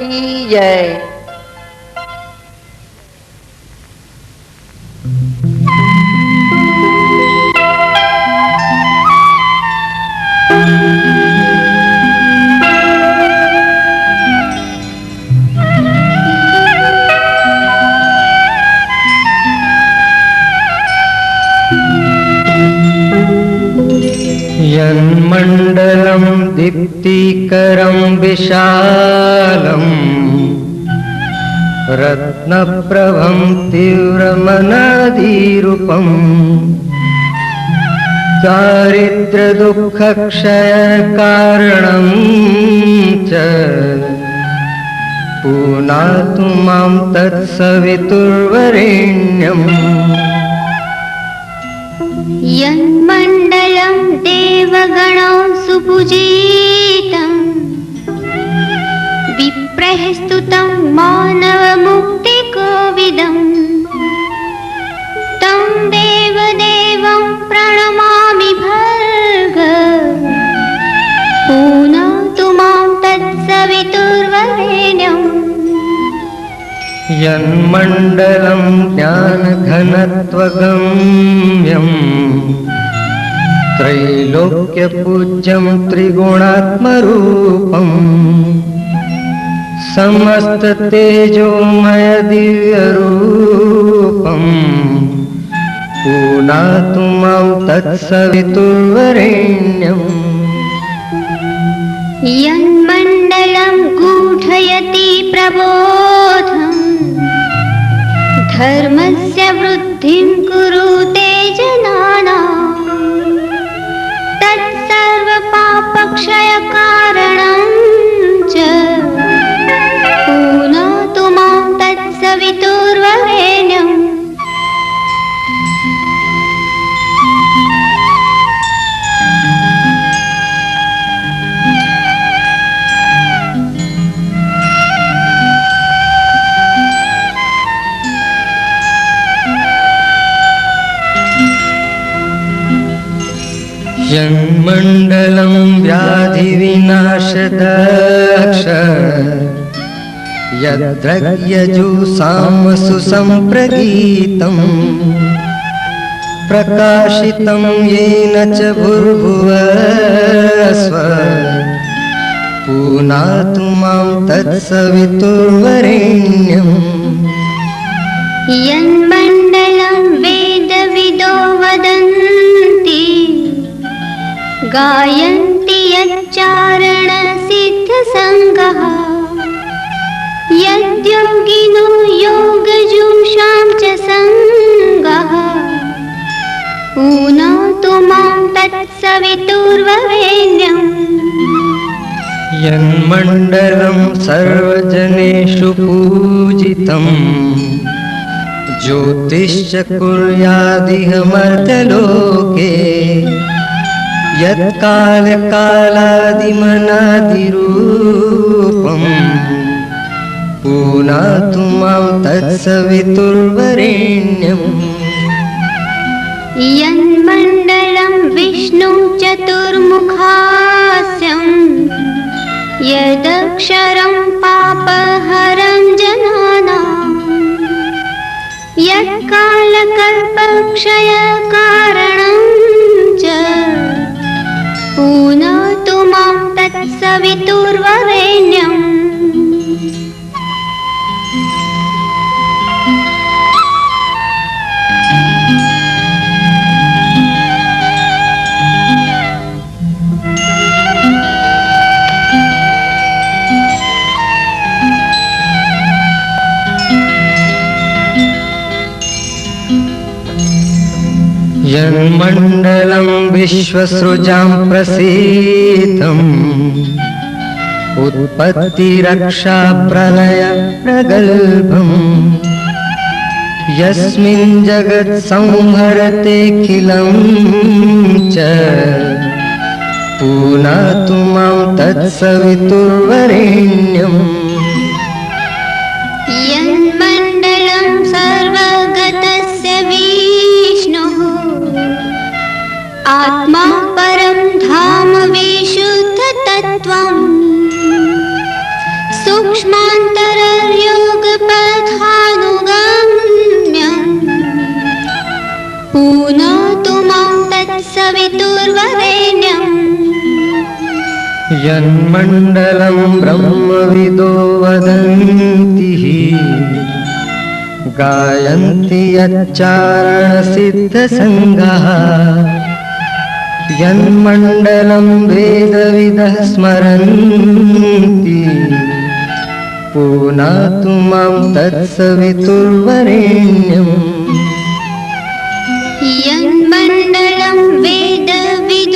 जय। यन्मण्डलं दीप्तिकरं विशालं रत्नप्रभं तीव्रमनादिरूपम् दारिद्र्यदुःखक्षयकारणं च पुनातु मां तत्सवितुर्वरेण्यम्। यन्मण्डलं देवगणौ सुपूजितं विप्रैः स्तुतं मानवमुक्तिकोविदम् तं देवदेवं प्रणमामि भर्ग पुनातु मां तत्सवितुर्वरेण्यम्। यन्मण्डलं ज्ञानघनत्वगम्यम् त्रैलोक्यपूज्यं त्रिगुणात्मरूपम् समस्ततेजोमय दिव्यरूपम् पुनातु मां तत्सवितुर्वरेण्यम्। यन्मण्डलं गूढयति प्रबोधम् धर्मस्य वृद्धिं कुरुते जनानां तत्सर्वपापक्षयकारणं च पुनातु मां तत्सवितुर्वरेण्यम्। यन्मण्डलं व्याधिविनाशदक्ष यद्रज्ञजुषामसु सम्प्रगीतम् प्रकाशितं येन च भूर्भुवस्व पुनातु मां तत्सवितुर्वरेण्यम्। यन्मण्डलं वेदविदो वदन्ति गायन्ति यच्चारणसिद्धसङ्गः यद्योगिनो योगजुषां च सङ्गः पुनातु मां तत्सवितुर्वरेण्यम्। यन्मण्डलं सर्वजनेषु पूजितम् ज्योतिश्च कुर्यादिहमर्त्यलोके यत्कालकालादिमनादिरूपम् पुनातु मां तत्सवितुर्वरेण्यम्। यन्मण्डलं विष्णु चतुर्मुखास्यं यदक्षरं पापहरं जनानां यत्कालकल्पक्षयकारणं च पुनातु मां तत्सवितुर्वरेण्यम्। यन्मण्डलं विश्वसृजां प्रसीदम् उत्पत्तिरक्षा प्रलय प्रगल्भम् यस्मिन् जगत् संहरतेऽखिलं च पुनातु मां तत्सवितुर्वरेण्यम्। यन्मण्डलं सर्वगतस्य विष्णुः आत्मा परं धाम विशुद्धतत्त्वम् सूक्ष्मान् सर्वगतस्योगपथानुगम्यम् पुनोतु मां तत्सवितुर्वरेण्यम् यन्मण्डलं ब्रह्मविदो वदन्ति गायन्ति यच्चारणसिद्धसङ्गाः यन्मण्डलं वेदविदः स्मरन्ति पुनातु मां तत्सवितुर्वरेण्यम् यन्मण्डलं वेदविदोपगीतम्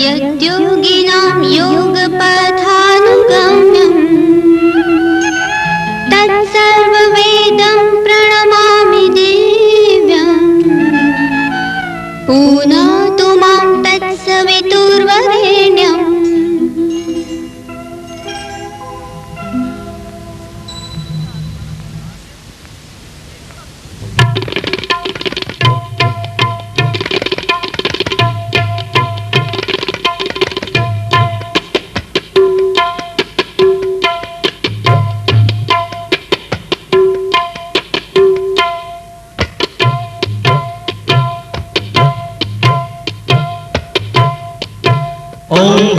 यद्योगिनां योगपथानुगम्यम् तत्सर्ववेदं प्रणमामि दिव्यम् पुनोतु मां तत्सवितुर्वरेण्यम्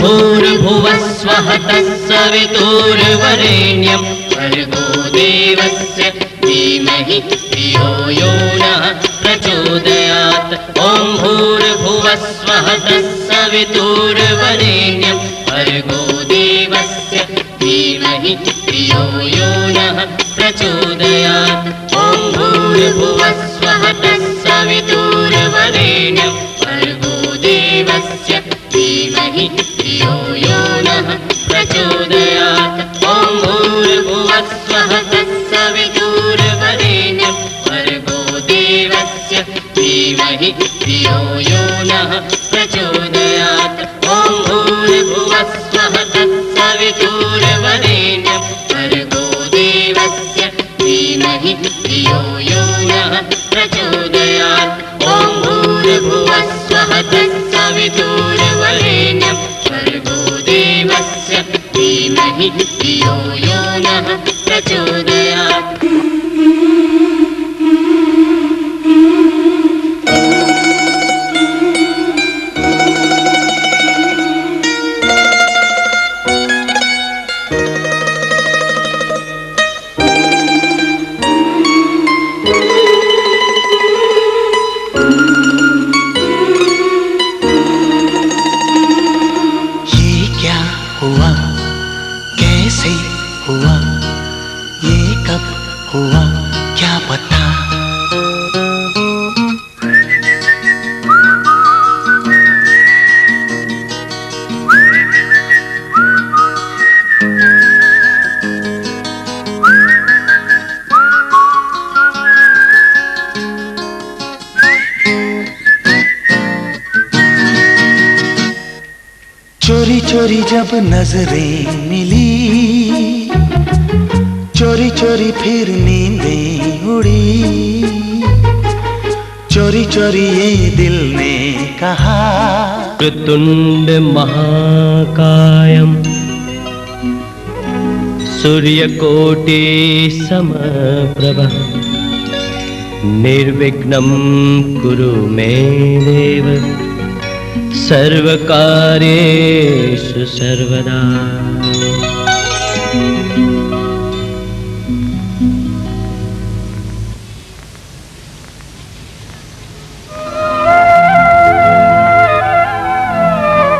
भूर्भुवस्वः तत्सवितुर्वरेण्यं भर्गो देवस्य धीमहि धियो यो नः प्रचोदयात्। ॐ भूर्भुवस्वः तत्सवितुर्वरेण्यं भर्गो देवस्य धीमहि धियो यो नः प्रचोदयात्। ॐ भूर्भुवस्वः तत्सवितुर्वरेण्यं भर्गो देवस्य धीमहि धियो यो नः प्रचोदयात्। ॐ भूर्भुवस्वः तत्सवितुर्वरेण्यं भर्गो देवस्य धीमहि धियो यो नः प्रचोदयात्। ॐ भूर्भुवस्वः तत्सवितुर्वरेण्यं भर्गो देवस्य धीमहि धियो यो नः प्रचोदयात्। ॐ भूर्भुवस्वः तत्सवितुर्वरेण्यं भर्गो देवस्य धीमहि धियो यो नः प्रचोदयात्। हुआ ये कब हुआ क्या पता। चोरी चोरी जब नजरें मिली, चोरी चोरी फिर नींदें उड़ी, चोरी चोरी ये दिल ने कहा तुंड महाकायम सूर्यकोटि समप्रभा निर्विघ्नं कुरु मे देव सर्वकार्येषु सर्वदा।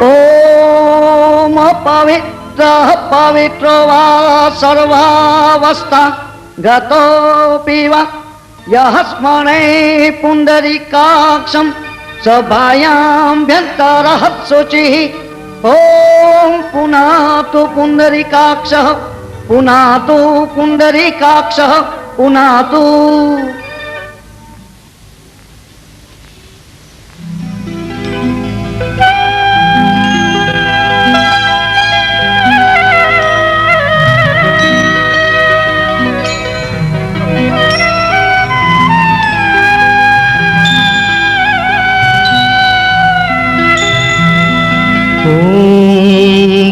ओम पवित्रः पवित्रो वा सर्वावस्था गतोऽपि वा यः स्मरे पुण्डरीकाक्षं सभायाभ्यन्तरः शुचिः। ॐ पुनातु पुण्डरीकाक्षः पुनातु पुण्डरीकाक्षः पुनातु।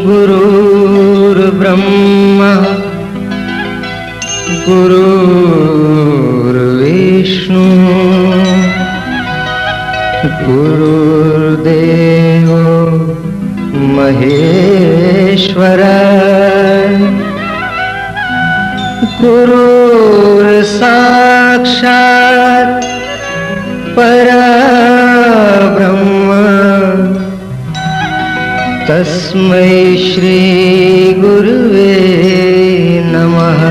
गुरुर्ब्रह्मा गुरुर्ब्रह्मा गुरुर्विष्णु गुरुर्देवो महेश्वर गुरुर्साक्षात् परब्रह्म तस्मै श्री गुरुवे नमः।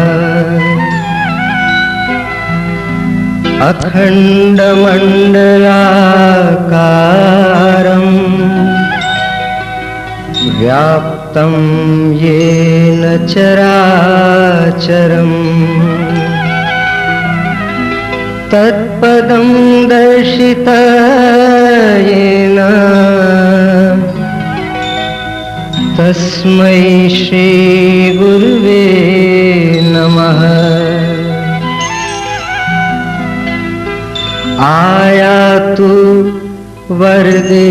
अखण्डमण्डलाकारम् व्याप्तं येन चराचरम् तत्पदं दर्शितेन तस्मै श्री गुरुवे नमः। आयातु वरदे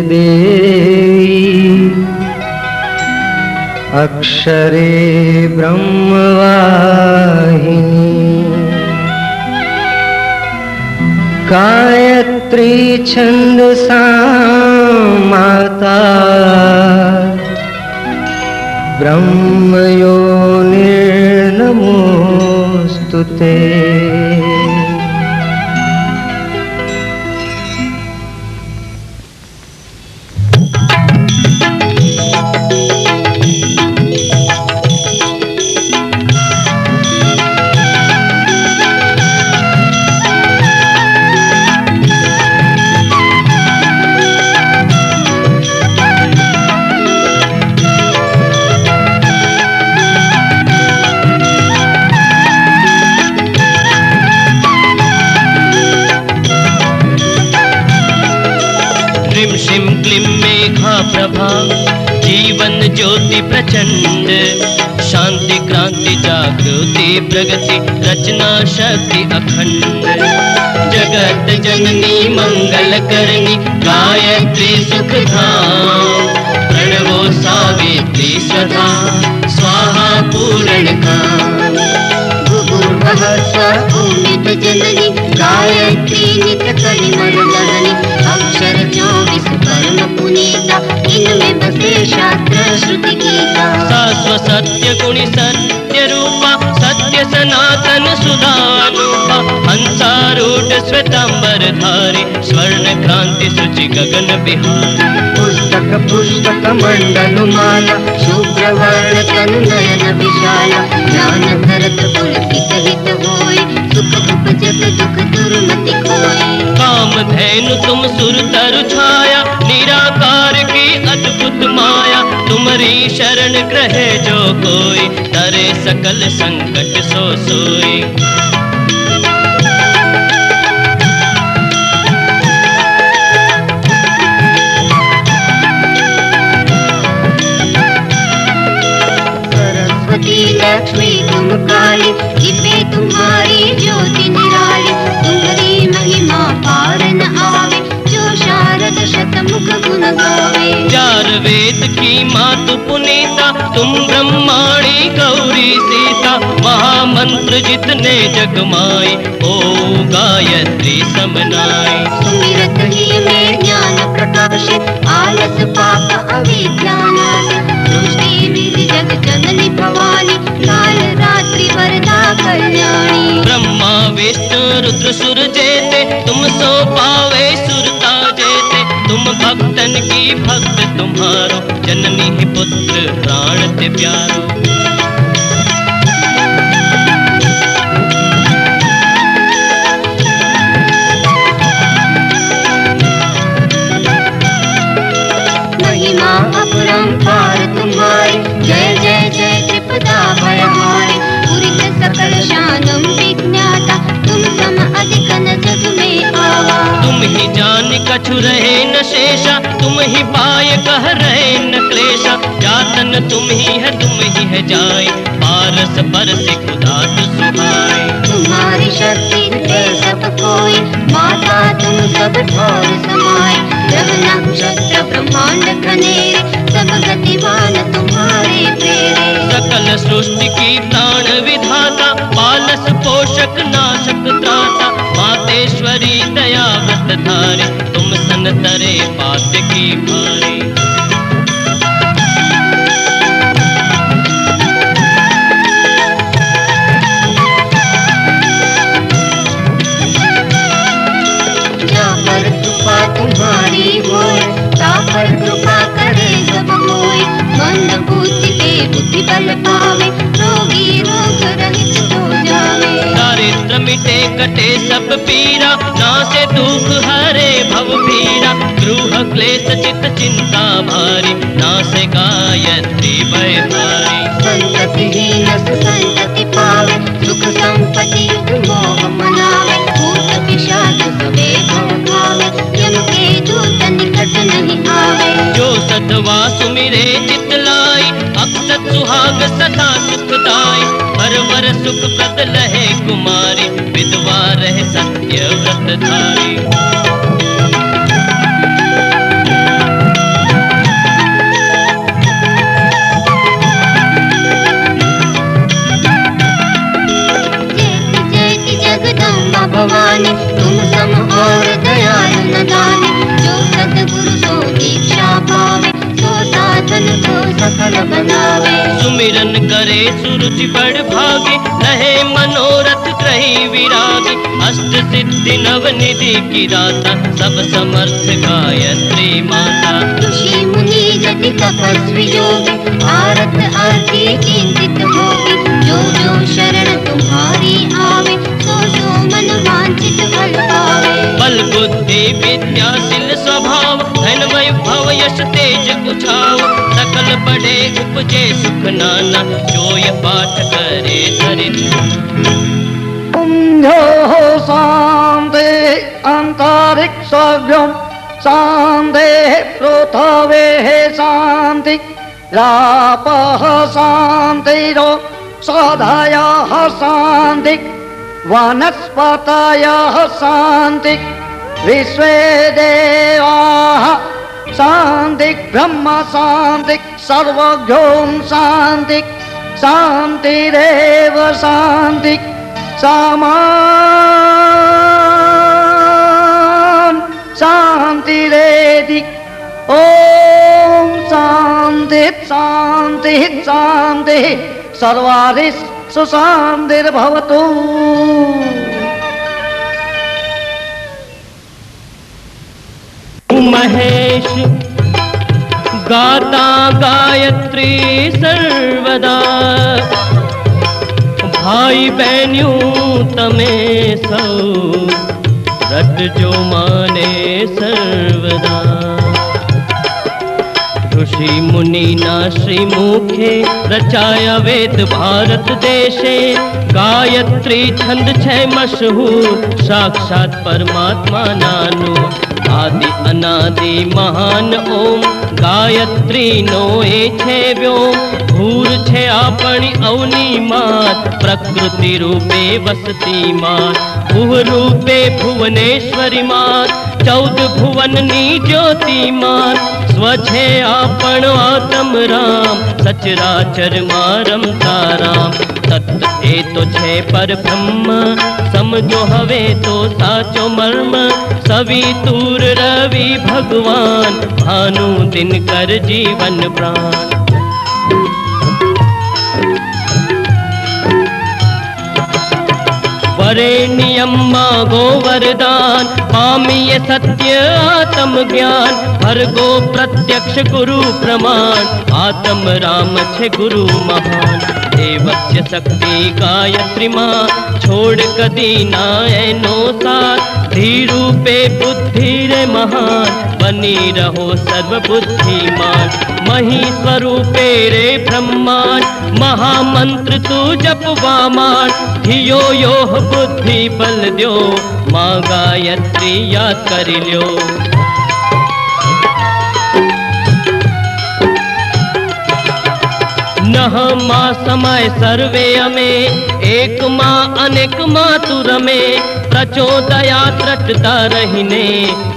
देवी अक्षरे ब्रह्मवाहिनी गायत्री छंदसा माता ब्रह्मयोनिर्नमोस्तुते। प्रभा जीवन ज्योति प्रचंड शांति क्रांति जागृति प्रगति रचना शक्ति अखंड जगत जननी मंगल करनी गायत्री सुख धाम प्रणवो सावित्री सदा स्वाहा पूर्ण काम भूर्भुवः स्वः उमित जननी गायत्री नित कलिमल दहनी अक्षर 24 परम पुनीता इनमें बसे शास्त्र श्रुति गीता। शाश्वत सत्य गुणी सत्य रूपा सत्य सनातन सुधारूपा हंसारूढ़ श्वेतांबर धारी स्वर्ण क्रांति सुचि गगन बिहारी पुस्तक पुस्तक मंडल माला शुभ्रवर्ण तनु नयन विशाला ज्ञान भरत पुलकित हित होय सुख उपजत दुख दुर्मति खोय। काम धैनु तुम सुर तरु छाया निराकार की अद्भुत माया तुम्हारी शरण ग्रहे जो कोई तरे सकल संकट सो सोई। सरस्वती लक्ष्मी तुम काली जिपे तुम्हारी ज्योति निराली तुम्हारी महिमा पार न आवे जो शारद शतमुख गुण गावे। चार वेद की मातु पुनीता तुम ब्रह्माणी गौरी सीता महामंत्र जितने जगमाई ओ गायत्री समनाई। सुमिरत ही में ज्ञान प्रकाश आलस पाप अविद्या नाश सृष्टि विधि जग जननी भवानी काल रात्रि वरदा कल्याणी। ब्रह्मा विष्णु रुद्र सुर जेते तुम सो पावे सुरता जेते तुम भक्तन की भक्त तुम्हारो जननी ही पुत्र प्राण ते प्यारो। महिमा अपरंपार तुम्हारी जय जय जय त्रिपदा भयहारी पूरित सकल शानम विज्ञाता तुम सम अधिक न जग में आवा। तुम ही जान कछु रहे न शेषा तुम ही पाय कह रहे न क्लेशा जातन तुम ही है जाय पारस पर से खुदा तो सुभाए। तुम्हारी शक्ति है सब कोई माता तुम सब ठोर समाए ग्रह नक्षत्र ब्रह्मांड खनेरे सब गतिवान तुम्हारे प्रेरे। देवी प्राण विधाता, पालस पोषक नाशक त्राता, मातेश्वरी दया व्रत धारी, तुम सन तरे पात की भारी। तुम्हारी होय, तापर कृपा करे सब कोई, मंद बुद्धि के बुद्धि बल पावे, रोगी रोग रहित हो जावे। दारिद्र मिटे कटे सब पीरा, नासे दुख हरे भव पीरा, गृह क्लेश चित चिंता भारी, नासे गायत्री भय भारी। संततिहीन सुसंतति पावे, सुख संपत्ति युग मोह मनावे, भूत पिशाच सबे भव खावे, यम के दूत निकट नहीं आवे। जो सतवा सुमिरे चित लाई, अक्षत सुहाग सदा सुखदाई, हर वर सुख प्रद लहे कुमारी, विधवा रहे सत्य व्रत धारी। भवानी तुम सम और दयालु न दानी, जो सतगुरु सो दीक्षा पावे, सो साधन को सफल बनावे। सुमिरन करे सुरुचि बड़ भागे, रहे मनोरथ ग्रही विरागी, अष्ट सिद्धि नव निधि की दाता, सब समर्थ गायत्री माता। ऋषि मुनि जति तपस्वी योगी, आरत आरती चिंतित होगी, जो जो शरण तुम्हारी आवे, सो सो मन वांछित फल पावे। बल बुद्धि विद्याशील स्वभाव, धन वैभव यश तेज कुछाव, सकल बड़े उपजे सुख नाना, जो ये पाठ करे धरि ध्यान। कुंभो शांति अंतरिक्षव्योम शांति पृथ्वी शांति, रापः शांतिरो सदयः शांति, वनस्पतयः शांति, विश्वे देवाः शांति, ब्रह्म शांति, सर्वज्ञों शांति, शांतिरेव शांति, सामा शांतिरेधि। ओम शांति शांति शांति, सर्वारिषु शांतिर्भवतु। महेश गाता गायत्री सर्वदा, भाई बहनियों तमे सौ, रट जो माने सर्वदा। ऋषि मुनि ना श्री मुखे, रचाया वेद भारत देशे, गायत्री छंद छे मशहूर, साक्षात परमात्मा नानु, आदि अनादि महान ओम, गायत्री नो ए छे व्योम, भूर छे आपणी अवनी मात, प्रकृति रूपे वसती मात, भुव रूपे भुवनेश्वरी मात, 14 भुवन नी ज्योति मात, स्व छे आपण आत्म राम, सचराचर मां रमता राम। तत् ए तो छे पर ब्रह्म, समझो हवे तो साचो मर्म, सवी तूर रवि भगवान, भानु दिन कर जीवन प्राण। वरेण्यम मागो वरदान, पामिय सत्य आत्म ज्ञान, भर्गो प्रत्यक्ष गुरु प्रमाण, आत्म राम छे गुरु महान। देवस्य शक्ति गायत्री मां, छोड़ कदी ना एनो साथ, धीरूपे बुद्धि रे महान, बनी रहो सर्व बुद्धिमान। मही स्वरूपे रे ब्रह्मांड, महामंत्र तू जपवामान, धियो योह बुद्धि बल द्यो, मां गायत्री याद कर ल्यो। नह मां समय सर्वे अमे, एक मां अनेक मातुर में, प्रचोदया त्रटता रहीने,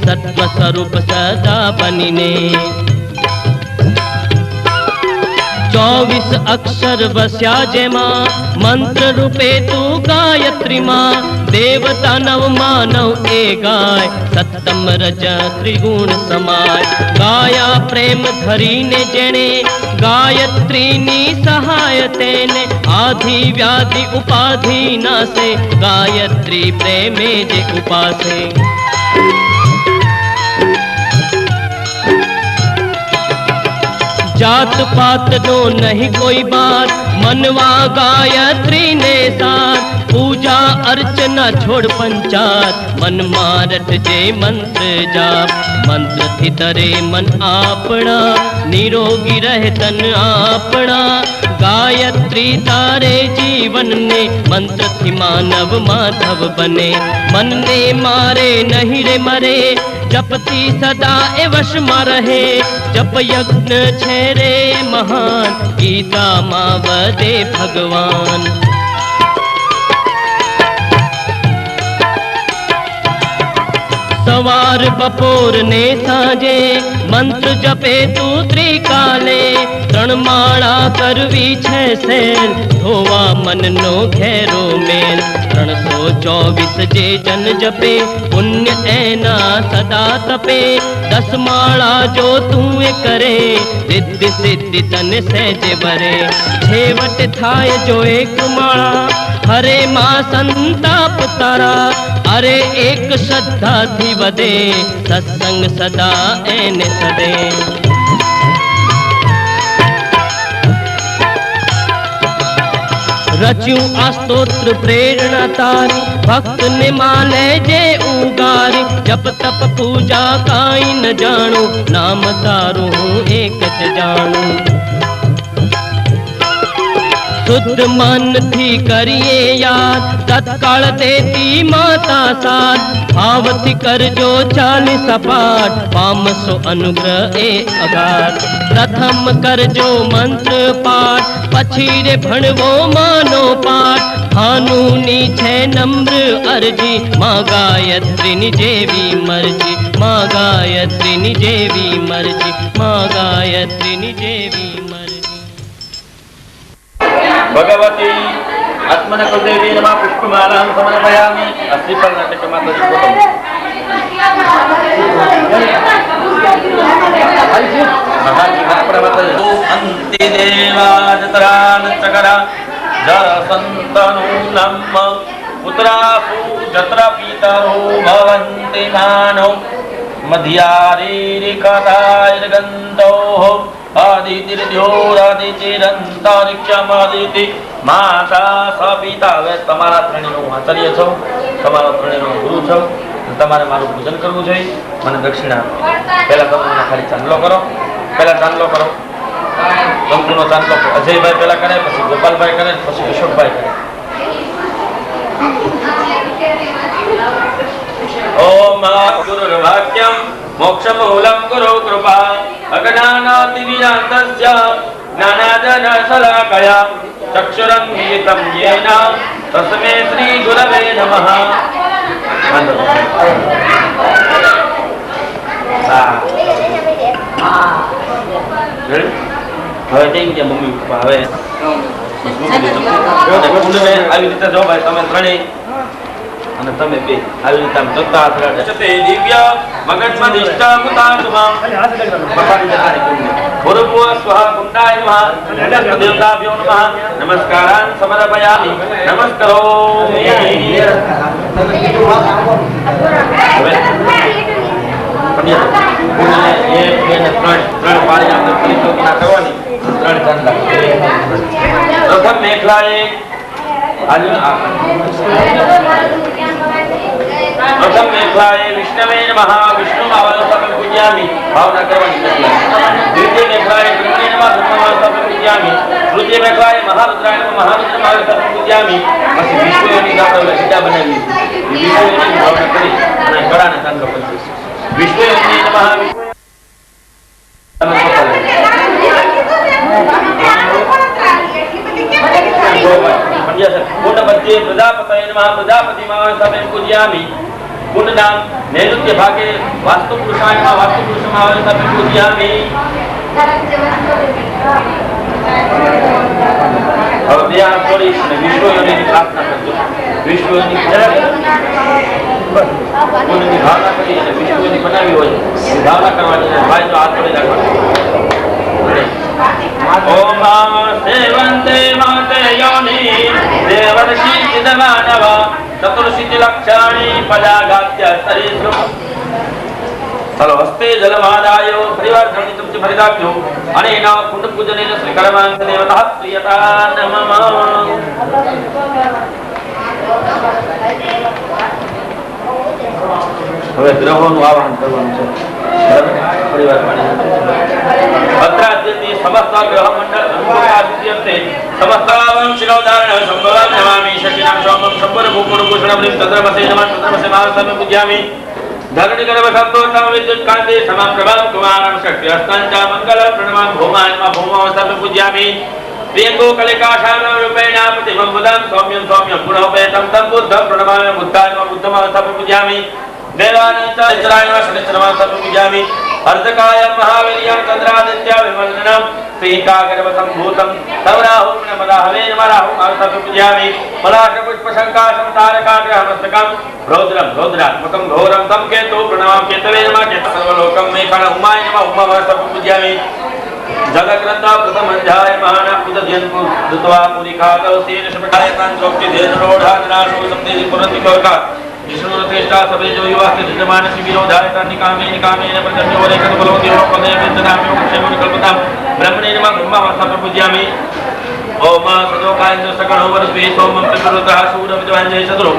सत्व स्वरूप सदा बनीने। 24 अक्षर वस्या जेमा मंत्र रूपे तू गायत्री मां देवता नव मानव ए गाय सत्तम रज त्रिगुण समाय गाया प्रेम धरीने जेने गायत्री नी सहाय तेने आधि व्याधि उपाधि नासे गायत्री प्रेमे जे उपासे जात पात नो नहीं कोई बात मनवा गायत्री ने साथ पूजा अर्चना छोड़ पंचात मन मारत जे मंत्र जाप मंत्र थी तरे मन आपना निरोगी रहे तन आपना गायत्री तारे जीवन ने मंत्र थी मानव माधव बने मन ने मारे नहीं रे मरे जपती सदा ए वश में रहे जप यज्ञ छे रे महान गीता मां वदे भगवान सवार बपोर ने साजे मंत्र जपे तू त्रिकाले त्रण माळा करवी छे सेन धोवा मन नो घेरो मेल 324 जे जन जपे पुण्य एना सदा तपे 10 माळा जो तू करे रिद्धि सिद्धि तन सहज बरे छेवट थाय जो एक माळा हरे मां संताप तारा अरे एक श्रद्धा थी वदे सत्संग सदा एने सदे रच्यूं आस्तोत्र प्रेरणा तारी भक्त ने माले जे उगारी जप तप पूजा काई न जाणू नाम तारू हूँ एक ज जाणू शुद्ध मन थी करिए याद तत्काल देती माता साथ भाव थी कर जो 40 पाठ 500 अनुग्रह ए अगाध प्रथम कर जो मंत्र पाठ पछी रे भणवो मानो पाठ हानूनी छे नम्र अर्जी मां गायत्री नि जेवी मर्जी मां गायत्री नि जेवी मर्जी मां गायत्री नि जेवी मर्जी भगवती आत्मनकुलदेवी नमः पुष्पमालां समर्पयामि अस्ति कर्णाटक माताजी अन्ति देवाजतरानचकरा जरसन्तनूनं पुत्रासु जत्र पितरो भवन्ति मानव मध्यारीरिकतायर्गन्तोः आदितिर्द्योरादितिरन्तरिक्षमादिति माता स पिता હવે તમારા ત્રણેયનો હું આચાર્ય છું તમારા ત્રણેયનો ગુરુ છું તમારે મારું પૂજન કરવું જોઈએ મને દક્ષિણા પહેલા તમે મને ખાલી ચાંદલો કરો પહેલા ચાંદલો કરો કંકુનો ચાંદલો અજયભાઈ પહેલા કરે પછી ગોપાલભાઈ કરે પછી અશોકભાઈ કરે ओम गुरुर्वाक्यम मोक्षमूलं गुरु कृपा अज्ञानातिविनाशस्य ज्ञानाञ्जनशलाकया चक्षुरन्मिलितं येन तस्मै श्री गुरवे नमः। હવે કેમ કે મમ્મી પપ્પા હવે આવી રીતે જો ભાઈ તમે ત્રણેય અને તમે બે આવી રીતે જતા તે દિવ્ય મગજમાં નિષ્ઠા મુતાતુમા ગુરુભુવ સ્વાહ કુંડાય નમઃ દેવતાભ્યો નમઃ નમસ્કારાન સમર્પયામિ નમસ્કારો ત્રણ પાળી અંદર પરિચોકના કરવાની ત્રણ ચાંદલા પ્રથમ મેઘલાએ प्रथम मेघलाए विष्णवे नमः विष्णुमावलसं पूजयामि भावना करवानी द्वितीय मेघलाए ब्रह्मणे नमः ब्रह्ममावलसं पूजयामि तृतीय मेघलाए महारुद्राय नमः महारुद्रमावलसं पूजयामि પછી વિષ્ણુની આપણે સીતા બનાવી વિષ્ણુની ભાવના કરી અને ગળાને ચાંદલો કરી વિષ્ણુને નમઃ कुंड मध्ये प्रजापतये नमः प्रजापति मावसं पूजयामि कुंड नाम नैऋत्य भागे वास्तु पुरुषाय नमः वास्तु पुरुष मावसं पूजयामि હવે બે હાથ જોડી અને વિશ્વયોની પ્રાર્થના કરજો. વિશ્વયોની ભાવના કરી અને વિશ્વયોની બનાવી હોય એ ભાવના કરવાની. ભાઈ તો હાથ જોડી રાખવાની. ઓમ સેવંતે માતે યોની દેવર્ષિ સિદ્ધમાનવ ચતુર્સિદ્ધિ લક્ષાણી પદાગાત્ય સરીસૃપ. ચલો હસ્તે જલમાદાયો પરિવાર ધણી તુમચે ભરિદાભ્યો અનેના કુંડ પૂજનેન શ્રી કર્માંગ દેવતા પ્રિયતા નમઃ. હવે ગ્રહોનું આવાહન કરવાનું છે. પરિવાર ભદ્રાદ્યથી સમસ્ત ગ્રહ મંડળ અનુભવાદિત્યર્થે સમસ્તાવં શિરોધારણ સંભવં નમામિ શશિનામ સોમં સંપર ભૂપુર ભૂષણં ચંદ્રમસે નમઃ ચંદ્રમસે મહાસમે પૂજ્યામિ. ધરણી ગર્ભ સંતોષમ વિદ્યુત કાંતિ સમમ પ્રભમ કુમારમ શક્તિ હસ્તં ચ મંગલ પ્રણમં ભૌમાનમાં ભૌમાવસ્થામે પૂજ્યામિ. પ્રિયંગો કલિકાશાન રૂપેણ પ્રતિમં બુધં સૌમ્યં સૌમ્યં ગુણોપેતં તં બુદ્ધં પ્રણમામ્ય બુદ્ધાય બુદ્ધમાવસ્થામે પૂજ્યામિ. દેવાનંદ ચૈત્રાયણ શનિશ્ચરમાવસ્થામે પૂજ્યામિ. अर्धकाय महावीर्यं चंद्रादित्य विमलनं श्रीकागर्भसंभूतं तवराहुं नमदाहवे नमराहुं मारुतं पूजयामि. पलाशपुष्पशङ्काशं तारकाग्रहमस्तकं रौद्रं रौद्रात्मकं घोरं तं केतु प्रणमामि केतवे नमः केत सर्वलोकं मेखण उमाय नमः उमावस्तं पूजयामि. जगग्रन्था प्रथमञ्जाय महानापुदध्यन्पु दुत्वा पुरिखातौ सेनशपटाय तान्त्रोक्ति धेनुरोढादनाशो सप्तेति पुरन्ति कौरका विष्णुरथेष्टा सभे जो युवास्ते धृतमानसि विरोधायता निकामे निकामेन प्रचण्डो रेखत बलो देवो पदे वेदनाम्यो क्षेमं कल्पतां ब्रह्मणे नमः ब्रह्मावस्थां पूजयामि. ओम सदोकायेन्द्र सकलो वरस्वे सोमं त्रिपुरतः सूरविद्वाञ्जय चतुरो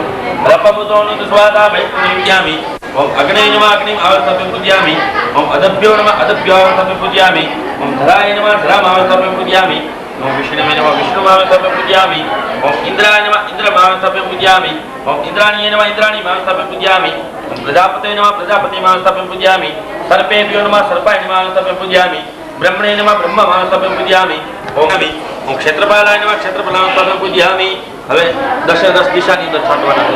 रपमुतोऽनु स्वादा वैष्णवीयामि. ओम अग्ने नमः अग्निम् आवस्थां पूजयामि. ओम अदभ्यो नमः अदभ्यो आवस्थां पूजयामि. ओम धराय नमः धरामावस्थां पूजयामि. ओम विष्णवे नमः विष्णुमावस्थां पूजयामि. ओम इंद्राय नमः इंद्रमावस्थां पूजयामि. ओम इंद्राणीय नमः इंद्राणीमावस्थां पूजयामि. ओम प्रजापतये नमः प्रजापतिमावस्थां पूजयामि. सर्पेभ्यो नमः सर्पाय नमः पूजयामि. ब्रह्मणे नमः ब्रह्ममावस्थां पूजयामि. ओम क्षेत्रपालाय नमः क्षेत्रपालावस्थां पूजयामि. હવે 10 દિશાની અંદર છાંટવાના છે.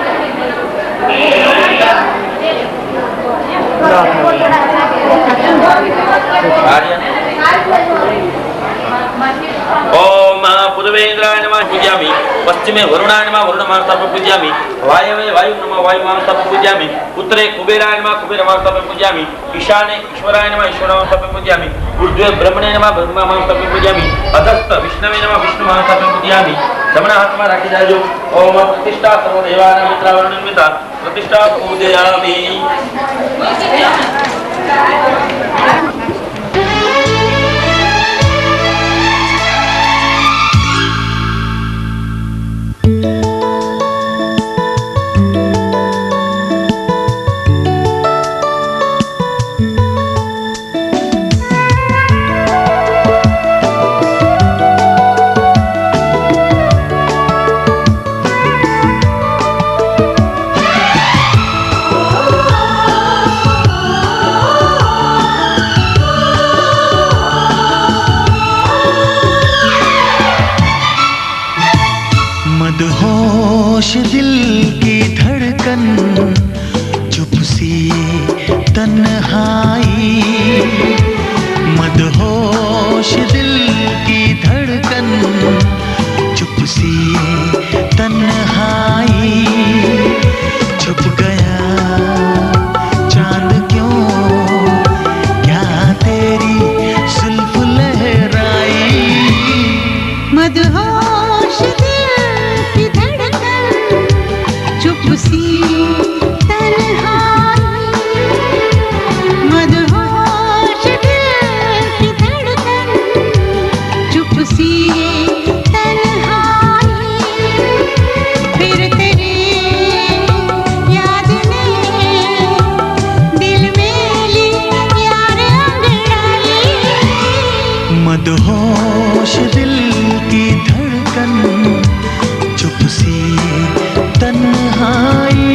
ओम पूर्वेन्द्राय नमः पूजयामि. पश्चिमे वरुणाय नमः वरुणमावस्थां पूजयामि. वायवे वायु नमः वायुमावस्थां पूजयामि. उत्तरे कुबेराय नमः कुबेरमावस्थां पूजयामि. ईशाने ईश्वराय नमः ईश्वरावस्थां पूजयामि. ऊर्ध्वे ब्रह्मणे नमः ब्रह्ममावस्थां पूजयामि. अधस्थ विष्णवे नमः विष्णुमावस्थां पूजयामि. जमना हाथમાં રાખી જાજો. ओम प्रतिष्ठा सर्वदेवानां मित्रावरुणिता प्रतिष्ठा पूजयामि. मदहोश दिल की धड़कन चुप सी तन्हाई. मदहोश दिल की धड़कन चुप सी तन्हाई. छुप गया चांद क्यों क्या तेरी जुल्फ लहराई. मदहोश सी तन्हाई. मदहोश दिल की धड़कन चुप सी तन्हाई. फिर तेरी याद ने दिल में ली यार अंगड़ाई. मदहोश दिल की धड़कन चुप सी तन्हाई.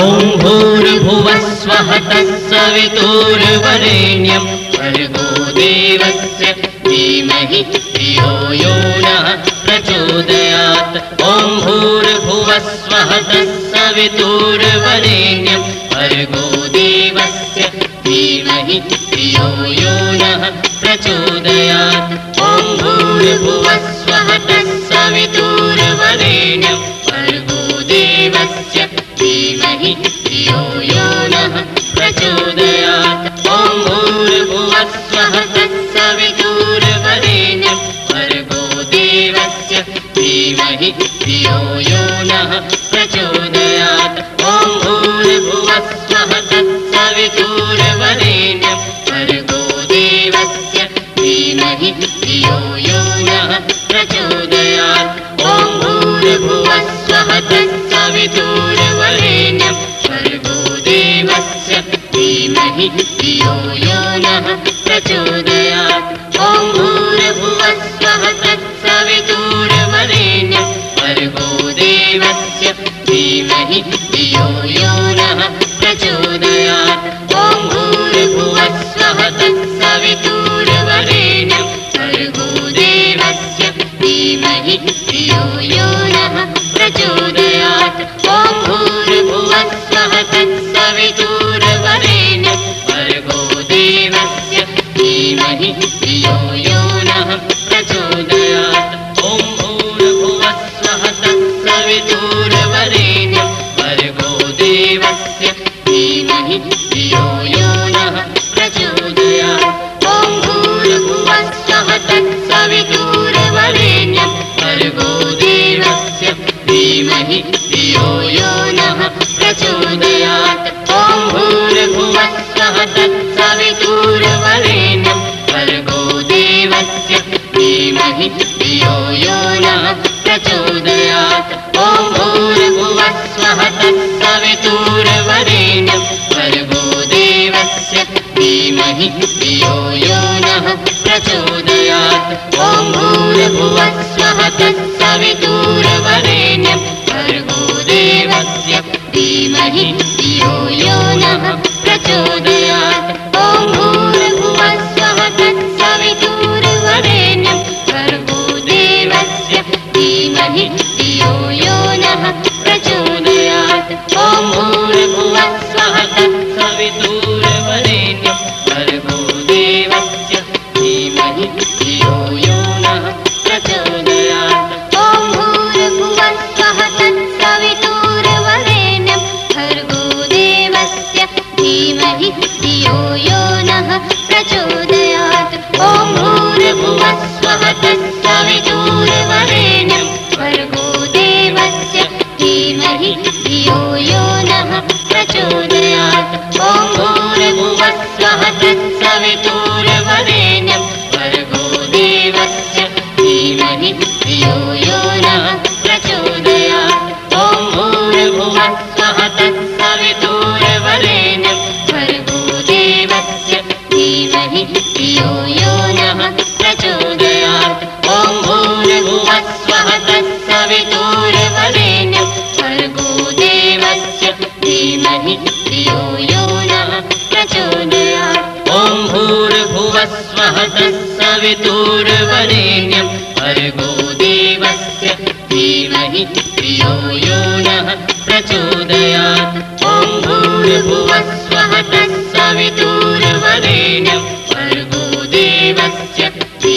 ॐ भूर्भुवः स्वः तत्सवितुर्वरेण्यं भर्गो देवस्य धीमहि धियो यो नः प्रचोदयात् ॐ भूर्भुवः स्वः तत्सवितुर्वरेण्यं भर्गो देवस्य धीमहि धियो यो नः प्रचोदयात् ॐ भूर्भुवः स्वः तत्सवितुर्वरेण्यं भर्गो देवस्य धीमहि धियो यो नः प्रचोदयात् ॐ भूर्भुवः स्वः तत्सवितुर्वरेण्यं भर्गो देवस्य धीमहि धियो यो नः प्रचोदयात् ॐ भूर्भुवः स्वः तत्सवितुर्वरेण्यं भर्गो देवस्य धीमहि धियो यो नः प्रचोदयात् ॐ भूर्भुवः स्वः तत्सवितुर्वरेण्यं भर्गो देवस्य धीमहि धियो यो नः प्रचोदयात् ॐ भूर्भुवः स्वः तत्सवितुर्वरेण्यं भर्गो देवस्य धीमहि धियो यो नः प्रचोदयात् ॐ भूर्भुवः स्वः तत्सवितुर्वरेण्यं भर्गो देवस्य धीमहि धियो यो नः प्रचोदयात् ॐ भूर्भुवः स्वः तत्सवितुर्वरेण्यं भर्गो देवस्य धीमहि धियो यो नः प्रचोदयात् ॐ भूर्भुवः स्वः तत्सवितुर्वरेण्यं भर्गो देवस्य धीमहि धियो यो नः प्रचोदयात् ॐ भूर्भुवः स्वः तत्सवितुर्वरेण्यं भर्गो देवस्य धीमहि धियो यो नः प्रचोदयात् ॐ भूर्भुवः स्वः तत्सवितुर्वरेण्यं भर्गो देवस्य धीमहि धियो यो नः प्रचोदयात् ॐ भूर्भुवः स्वः तत्सवितुर्वरेण्यं भर्गो देवस्य धीमहि धियो यो नः प्रचोदयात् ॐ भूर्भुवः स्वः तत्सवितुर्वरेण्यं भर्गो देवस्य धीमहि धियो यो नः प्रचोदयात् ॐ भूर्भुवः स्वः तत्सवितुर्वरेण्यं भर्गो देवस्य धीमहि धियो यो नः प्रचोदयात् ॐ भूर्भुवः स्वः तत्सवितुर्वरेण्यं भर्गो देवस्य धीमहि धियो यो नः प्रचोदयात् ॐ भूर्भुवः स्वः तत्सवितुर्वरेण्यं भर्गो देवस्य धीमहि धियो यो नः प्रचोदयात् ॐ भूर्भुवः स्वः तत्सवितुर्वरेण्यं भर्गो देवस्य धीमहि धियो यो नः प्रचोदयात् ॐ भूर्भुवः स्वः तत्सवितुर्वरेण्यं भर्गो देवस्य धीमहि धियो यो नः प्रचोदयात् ॐ भूर्भुवः स्वः तत्सवितुर्वरेण्यं भर्गो देवस्य धीमहि धियो यो नः प्रचोदयात् ॐ भूर्भुवः स्वः तत्सवितुर्वरेण्यं भर्गो देवस्य धीमहि धियो यो नः प्रचोदयात् ॐ भूर्भुवः स्वः तत्सवितुर्वरेण्यं भर्गो देवस्य धीमहि धियो यो नः प्रचोदयात् ॐ भूर्भुवः स्वः तत्सवितुर्वरेण्यं भर्गो देवस्य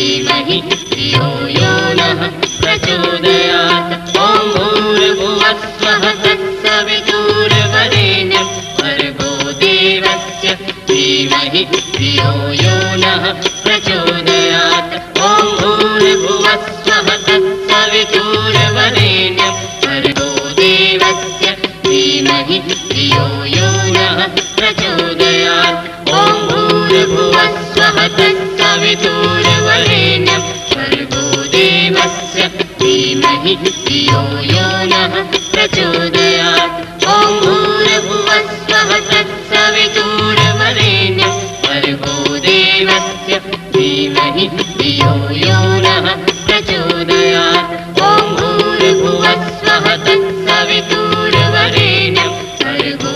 धीमहि धियो यो नः प्रचोदयात् ॐ भूर्भुवः स्वः तत्सवितुर्वरेण्यं भर्गो देवस्य धीमहि धियो यो नः प्रचोदयात् ॐ भूर्भुवः स्वः तत्सवितुर्वरेण्यं भर्गो देवस्य धीमहि धियो यो नः प्रचोदयात् ॐ भूर्भुवः स्वः तत्सवितुर्वरेण्यं भर्गो देवस्य धीमहि धियो यो नः प्रचोदयात् ॐ भूर्भुवः स्वः तत्सवितुर्वरेण्यं भर्गो देवस्य धीमहि धियो यो नः प्रचोदयात् ॐ भूर्भुवः स्वः तत्सवितुर्वरेण्यं भर्गो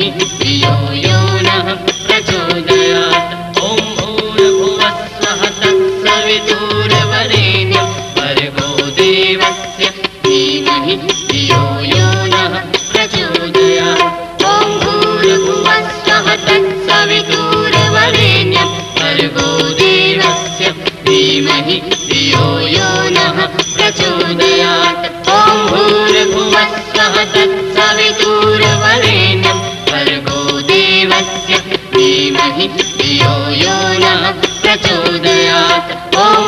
धीमहि धियो यो नः प्रचोदयात् ॐ भूर्भुवस्सुवः तत्सवितुर्वरेण्यं भर्गो देवस्य धीमहि धियो यो नः प्रचोदयात् ॐ भूर्भुवस्सुवः तत्सवितुर्वरेण्यं भर्गो देवस्य धीमहि धियो यो नः प्रचोदयात् ॐ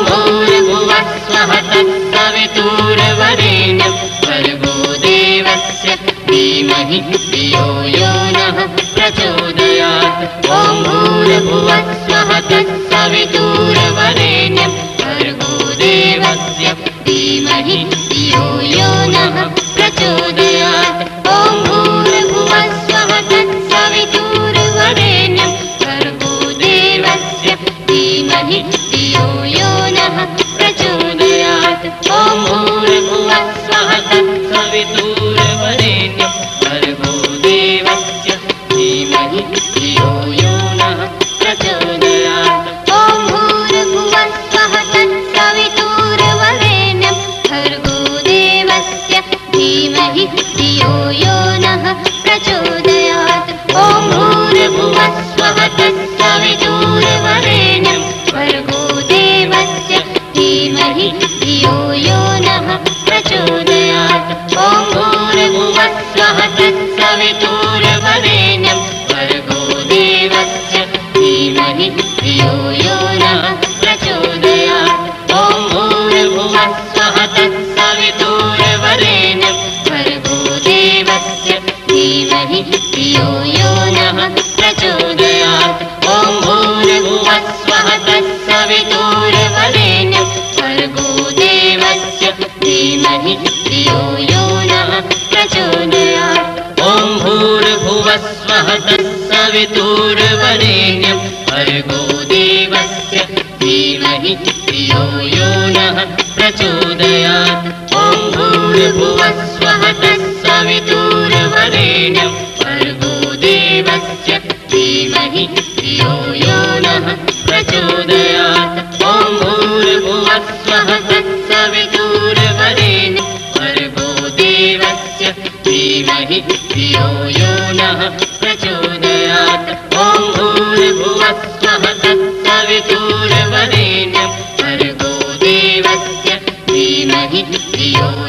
भूर्भुवस्सुवः तत्सवितुर्वरेण्यं भर्गो देवस्य धीमहि धियो यो नः प्रचोदयात् ॐ भूर्भुवस्सुवः तत्सवितुर्वरेण्यं भर्गो देवस्य धीमहि धियो यो नः प्रचोदयात् ॐ भूर्भुवस्सुवः तत्सवितुर्वरेण्यं भर्गो देवस्य धीमहि धियो यो नः प्रचोदयात् ॐ भूर्भुवस्सुवः तत्सवितुर्वरेण्यं भर्गो देवस्य धीमहि धियो यो नः प्रचोदयात् ॐ भूर्भुवस्सुवः तत्सवितुर्वरेण्यं भर्गो देवस्य धीमहि धियो यो नः प्रचोदयात् ॐ भूर्भुवस्सुवः तत्सवितुर्वरेण्यं भर्गो देवस्य धीमहि धियो यो नः प्रचोदयात् ॐ भूर्भुवस्सुवः तत्सवितुर्वरेण्यं भर्गो देवस्य धीमहि धियो यो नः प्रचोदयात् ॐ भूर्भुवस्सुवः तत्सवितुर्वरेण्यं भर्गो देवस्य धीमहि धियो यो नः प्रचोदयात् ॐ भूर्भुवस्सुवः तत्सवितुर्वरेण्यं भर्गो देवस्य धीमहि धियो यो नः प्रचोदयात् ॐ भूर्भुवस्सुवः तत्सवितुर्वरेण्यं भर्गो देवस्य धीमहि धियो यो नः प्रचोदयात् ॐ भूर्भुवस्सुवः तत्सवितुर्वरेण्यं भर्गो देवस्य धीमहि धियो यो नः प्रचोदयात् ॐ भूर्भुवस्सुवः तत्सवितुर्वरेण्यं भर्गो देवस्य धीमहि धियो यो नः प्रचोदयात् ॐ भूर्भुवस्सुवः तत्सवितुर्वरेण्यं भर्गो देवस्य धीमहि धियो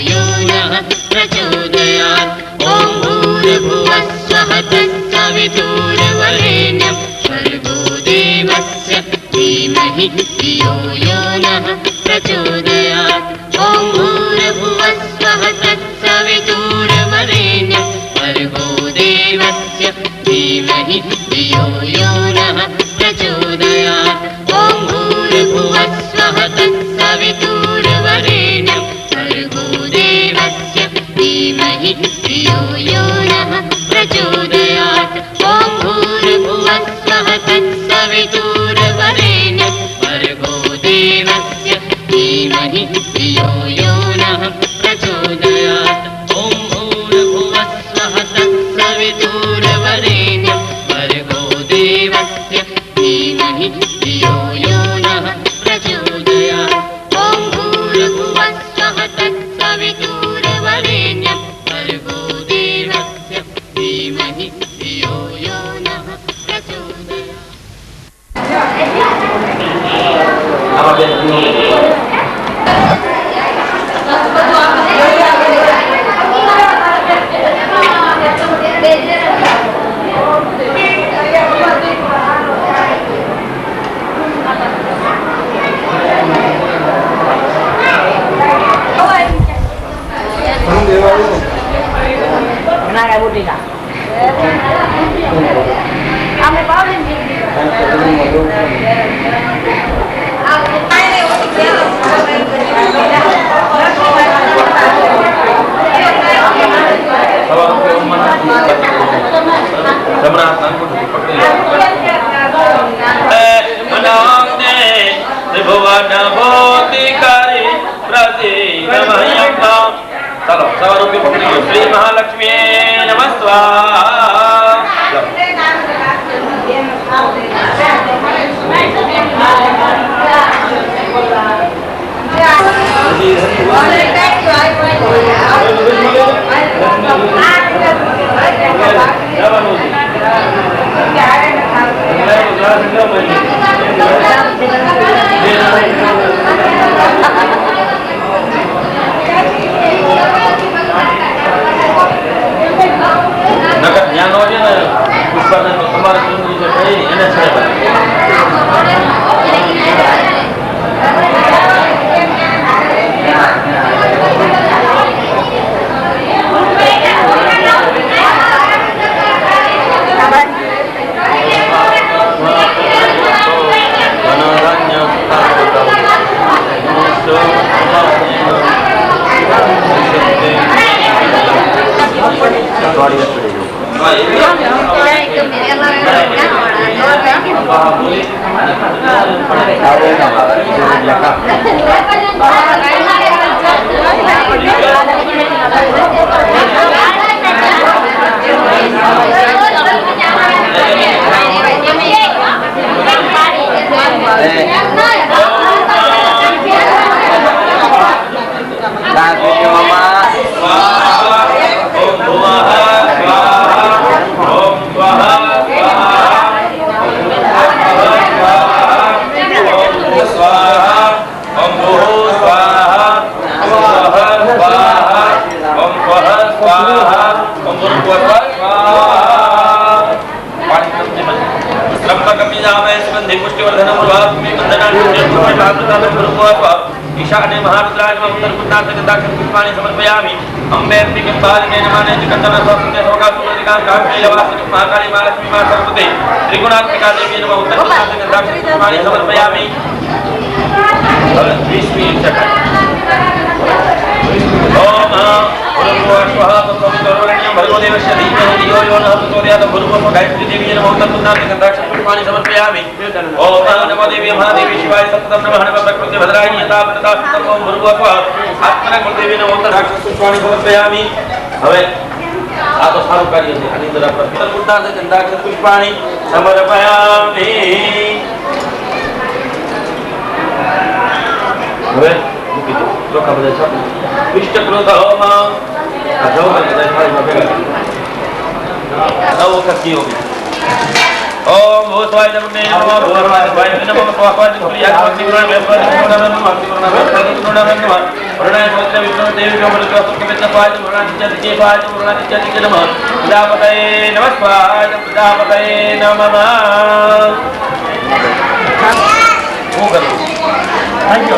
यो नः प्रचोदयात् ॐ भूर्भुवस्सुवः तत्सवितुर्वरेण्यं भर्गो देवस्य धीमहि धियो यो नः प्रचोदयात् ॐ भूर्भुवस्सुवः तत्सवितुर्वरेण्यं भर्गो देवस्य धीमहि धियो यो नः प्रचोदयात् ॐ भूर्भुवस्सुवः तत्सवितुर्वरेण्यं भर्गो देवस्य धीमहि धियो यो नः प्रचोदयात् ॐ भूर्भुवस्सुवः तत्सवितुर्वरेण्यं भर्गो देवस्य धीमहि धियो यो नः प्रचोदयात् ॐ भूर्भुवस्सुवः तत्सवितुर्वरेण्यं भर्गो देवस्य धीमहि धियो यो नः प्रचोदयात् ॐ भूर्भुवस्सुवः तत्सवितुर्वरेण्यं भर्गो देवस्य धीमहि धियो यो नः प्रचोदयात् ॐ भूर्भुवस्सुवः तत्सवितुर्वरेण्यं भर्गो देवस्य धीमहि धियो यो नः चलो 100 रुपये पकड़िए। श्री महालक्ष्मी नमः स्वाहा। તમારે ચૂંટણી જે થઈ એને છેડે ईशाने महारुद्राय उत्तर पुण्डार्थ दक्षिण पुष्पाणि समर्पयामि अम्बे पिकंपालिने नमाने चिकंतन स्वास्ते होगा सुमदिका कांकेयवासिनी महाकाली महालक्ष्मी मां सरस्वती त्रिगुणात्मिका देवी नमः उत्तर पुण्डार्थ दक्षिण पुष्पाणि समर्पयामि 20 मिनट ओम भूर्भुवः स्वः भर्गोदेवस्य धीमहि धियो यो नः प्रचोदयात् भूर्भुवः गायत्री देवी नमः उत्तर पुण्डार्थ दक्षिण पुष्पाणि समर्पयामि ओम नमो देवी महादेवी शिवाय सततं नमः नमः प्रकृति भद्रायणी यथा प्रता ओम भूर्भुवः स्वः आत्मना कुलदेवी नमः उत्तर दक्षिण पुष्पाणि समर्पयामि હવે આ તો સારું કાર્ય છે આની અંદર આપણે ઉત્તર પુષ્પાણિ દક્ષિણ પુષ્પાણિ સમર્પયામિ હવે મૂકી દો ચોખા બધા છાપી વિષ્ટકૃત હોમ આ જવ બધા થાળીમાં ભેગા નવ વખત કીઓ ओम भूतवाय नमः नमः भूतवाय नमः स्वाहाय प्रिया भक्ति गुण में भक्ति गुण में भक्ति गुण में प्रणय सोच विष्णु देवी का मृत्यु सुखमित पाय गुणादित्य के पाय गुणादित्य के नमः प्रजापतये नमः स्वाहाय प्रजापतये नमः वो करो थैंक यू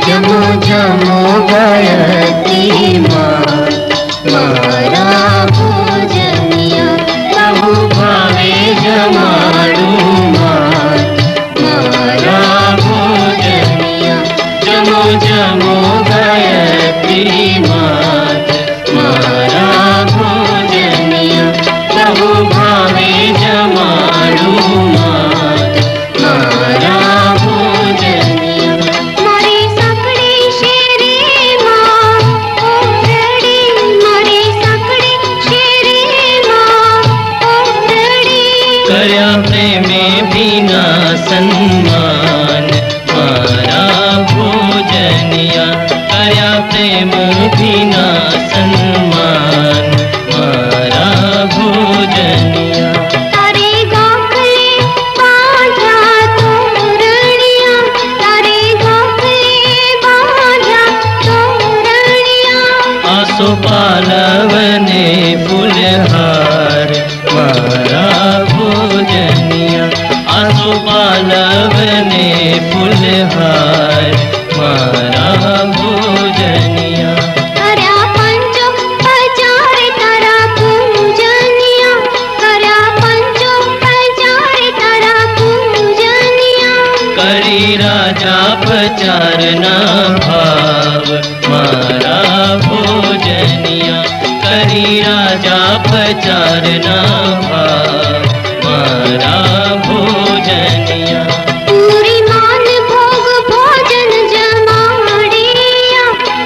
जमो जमो गायत्री माँ मारा भोजनिया प्रभु भावे जमाड़ू माँ मारा भोजनिया जमो जमो गायत्री माँ मारा भोजनिया प्रभु भावे जमाड़ू माँ मारा सन्मान मारा भोजनिया कर्या प्रेम बिना सन्मान मारा भोजनिया तारे गोखले बांधा तोरणिया तारे गोखले बांधा तोरणिया आसो पालवने फूलहार मारा भोजनिया आसो पालवने फूलहार मारा भोजनिया कर्या पंचो पचार तारा पूजनिया कर्या पंचो पचार तारा पूजनिया करी राजा पचारना भाव मारा भोजनिया करी राजा पचारना भाव मारा भोजनिया पूरी मान भोग भोजन जमाड़िया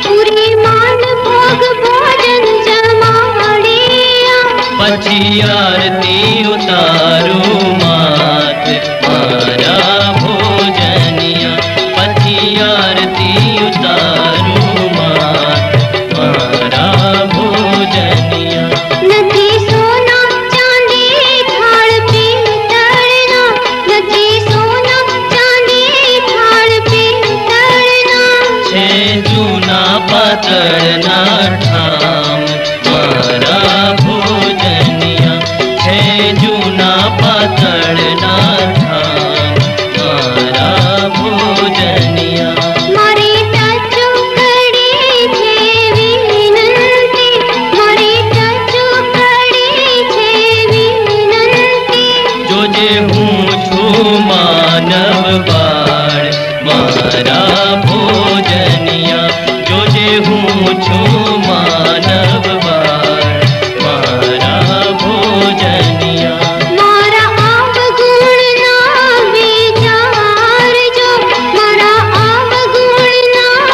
पूरी मान भोग भोजन जमाड़िया पछी आरती उतारू मात मारा भोजनिया पछी आरती उतारू मात मारा भोजनिया नथी सोना चांदी थाल पीतळना नथी सोना चांदी थाल पीतळना छे जूना पात्र પાતળના ઠામ મારા ભોજનિયા છે જૂના પાતળના ઠામ મારા ભોજનિયા મારી ટચુકડી છે વિનંતી મારી ટચુકડી છે વિનંતી જોજે હું છું માનવ બાળ મારા ભોજનિયા જોજે હું છું માનવ બાળ મારા ભોજનિયા મારા અવગુણના વિચારજો મારા અવગુણના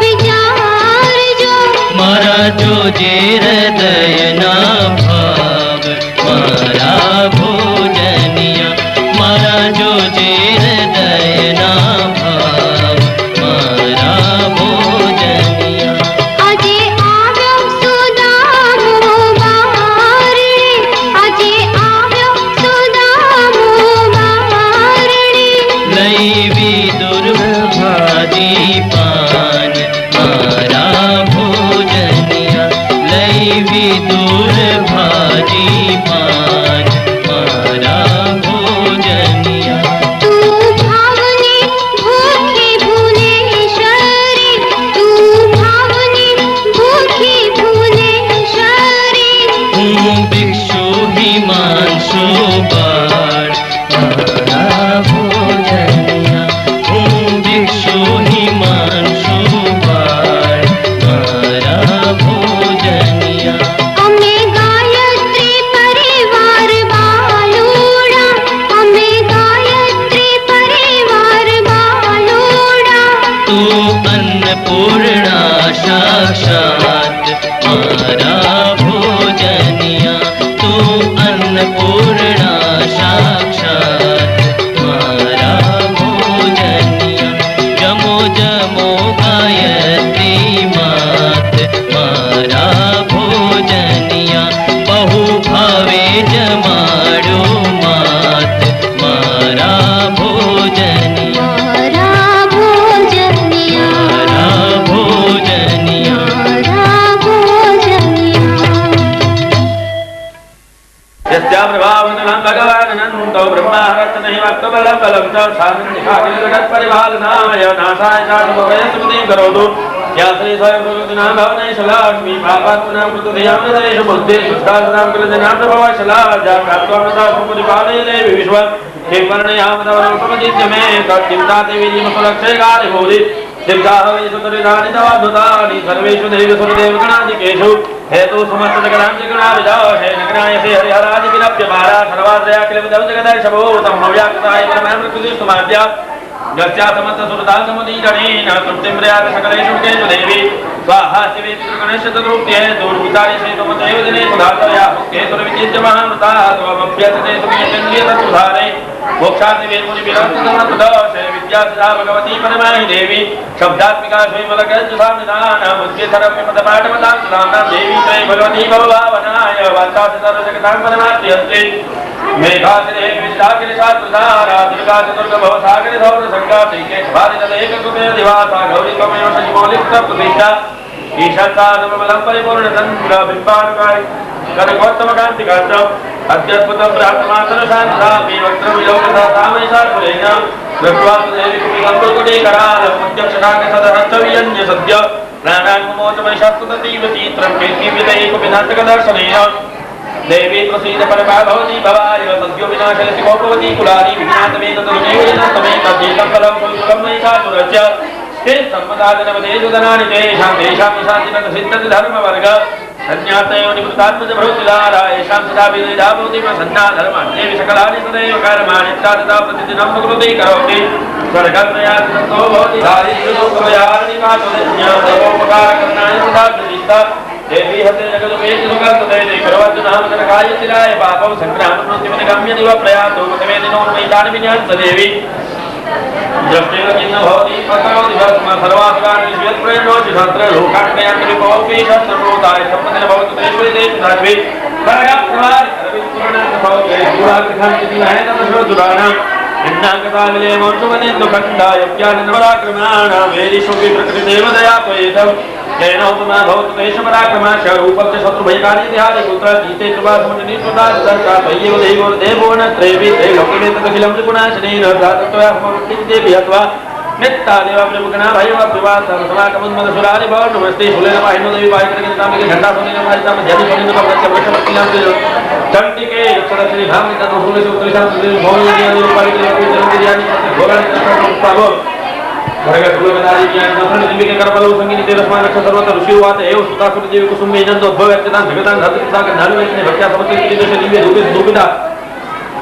વિચારજો મારા જોજે હૃદયના ભાવ મારા ભોજનિયા મારા જોજે હૃદયના ભાવ મારા ભોજનિયા આજે આવ્યો સુદામો બારણે આજે આવ્યો સુદામો બારણે લઈ વિદુર ભાજી પાન મારા ભોજનિયા લઈ વિદુર ભાજી પાન મારા ભોજનિયા તું ભાવને ભૂખે ભુવનેશ્વરી તું ભાવને ભૂખે ભુવનેશ્વરી હું ભિક્ષુ હિમાંશુ બાળ મારા ભોજનિયા હું ભિક્ષુ હિમાંશુ બાળ મારા ભોજનિયા અમે ગાયત્રી પરિવાર બાલુડા અમે ગાયત્રી પરિવાર બાલુડા તું અન્નપૂર્ણા સાક્ષાત મારા ભોજનિયા તું અન્નપૂર્ણા સાક્ષાત મારા ભોજનિયા જમો જમો ગાયત્રી માત મારા ભોજનિયા બહુ ભાવે જમાડો માત મારા ભોજનિયા મારા ભોજનિયા મારા ભોજનિયા મારા ભોજનિયા यस्यां प्रभावनं भगवान् अनन्तो ब्रह्माहरत् नहि वक्तबलं बलं च सानन्दिखाखिलजगत्परिपालनाय नाशाय चाटुभयसुमतिं करोतु या श्री स्वयं प्रकृतिनां भवनैशलाक्ष्मी पापात्मनां कृतधियामृतेषु बुद्धिर्युष्टासनां कृतजनां प्रभवशला जाकात्वामृता सुपरिपालय देवी विश्वं क्षेमर्णयामदवनोपमदित्य मे तच्चिन्ता देवी जीवसुरक्षयकारि भूरि सिद्धाः वै सुतरिधानि तवाद्भुतानि सर्वेषु देवगणादिकेषु हेतु समस्त जगदांशगणाविदो हे नगराय से हरिहरादिविलप्यमारा सर्वाश्रया किलविदं जगदर्शभूतं भव्याकृताय परमामृतुतिस्तुमाद्या यस्या समस्त सुरदासमुदीरणेन तृप्तिं प्रयाति सकलेषु केषु देवी स्वाहा शिवे पितृगणेशतरूप्ये दूर्भूतानि श्रीतमदेव दिने सुधातया केतुर्विचित्य महामृता त्वमभ्यसते सुमेन्द्रियतत्सुधारे मोक्षादिवेमुनिविरस्तमप्रदोषे विद्यासिद्धा भगवती परमाहि देवी शब्दात्मिका श्रीमलगज्जुधामिदानमुद्यथरम्यपदपाठमतां सुधाम्नां देवी श्री भगवती भवभावनाय वाञ्छासितरजगतां परमाप्यस्ते मेघासिरे विष्टागिरिशास्त्रधारा दुर्गाचतुर्गभवसागरिधौरसङ्गा श्रीकेशभारितलेखकुबेरदिवासा गौरीत्वमेव शशिमौलिकप्रतिष्ठा ईशत्सादमबलं परिपूर्णचन्द्रबिम्बानुकारि कनकोत्तमकान्तिकान्तम् अत्यद्भुतं ब्राह्मणासनशान्तापि वक्त्रविलोकसामयिषाकुलेन दृष्ट्वा सुदेवी कुपिगम्बुकुटीकरालमुद्यक्षशाकसदहस्तवियन्य सद्य प्राणान्मोचमयशास्तुततीव चित्रं केत्किवितैकुपिनाटकदर्शनेन देवी प्रसीद परमा भवती भवाय सद्यो विनाशयसि कोपवती कुलानि विज्ञातमेतदुर्नैवेदन्तमेतद्दीतं फलं फुल्फुलं महिषासुरस्य ते सम्मदाजनवदेशुधनानि तेषां तेषां निशान्तिनतसिद्धति धर्मवर्ग संज्ञातयो निवृत्तात्मजभृतिलारा येषां सदा विनिधा भवति प्रसन्ना धर्माणि देवी सकलानि सदैव कर्माणि तदा प्रतिदिनं भगवती करोति स्वर्गत्रयात् सन्तो भवति दारिद्र्योपकारकरणाय सदा प्रदिष्टा देवी हते जगदुपेति सुखस्तते करवज्जुनामकनकाय शिलाय पापं सङ्ग्राममृत्युमनिगम्य दिव प्रयातो मतमेदिनोन्मयितानि विन्यास देवी दृष्टिः चिन्ह भवति प्रकरोति भस्म सर्वासुराणि स्वेत्प्रेरणोति शास्त्र लोकान्मयान्त्रिपोऽपि शास्त्रप्रोताय सम्पदेन भवतु तेष्वेते धात्वे परगप्रवारि सर्विस्पुरणभवति दूराग्रहान्तिदिनाय तमश्रोदुराणां निन्नाङ्कताविले मोक्षुमनेन्दुखण्डाय ज्ञाननवराक्रमाणां वेदिषुपि प्रकृतिदेवदया त्वयेतम् जैन उपमा भवतु तेष पराक्रमः शरूपं च शत्रुभयकारी देहादि पुत्र जीते कृपा समजनि सुदा दर्शा तय्यव देवो देवो न त्रैवि ते लोके तदखिलं त्रिगुणाशनेन धातत्वया समवृत्तिं देवि अथवा नित्ता देवा प्रभुगणा भैरव विवाह सर्वसमागमन मधुरारि भव नमस्ते फुलेन वाहिनो देवी वाहिकृति नामिके घंटा सोनेन वाहिता मध्यादि सोनेन भवत्य वृषभकिलां चंडिके रक्षरश्री भामिता दोषुले सुत्रिशां सुदेव भोगिनी रूपालिके चरंतियानि भोगानि तत्त्वं भरग सुलभदारी ज्ञान दर्शन दिव्य के करबलो संगीत तेरस्मा नक्ष सर्वत ऋषि वात एव सुतासुर देवी कुसुम नंदो भवत्यतां जगतां धरती नालु में भक्त्या समस्त देश दिव्य रूपे दुबिता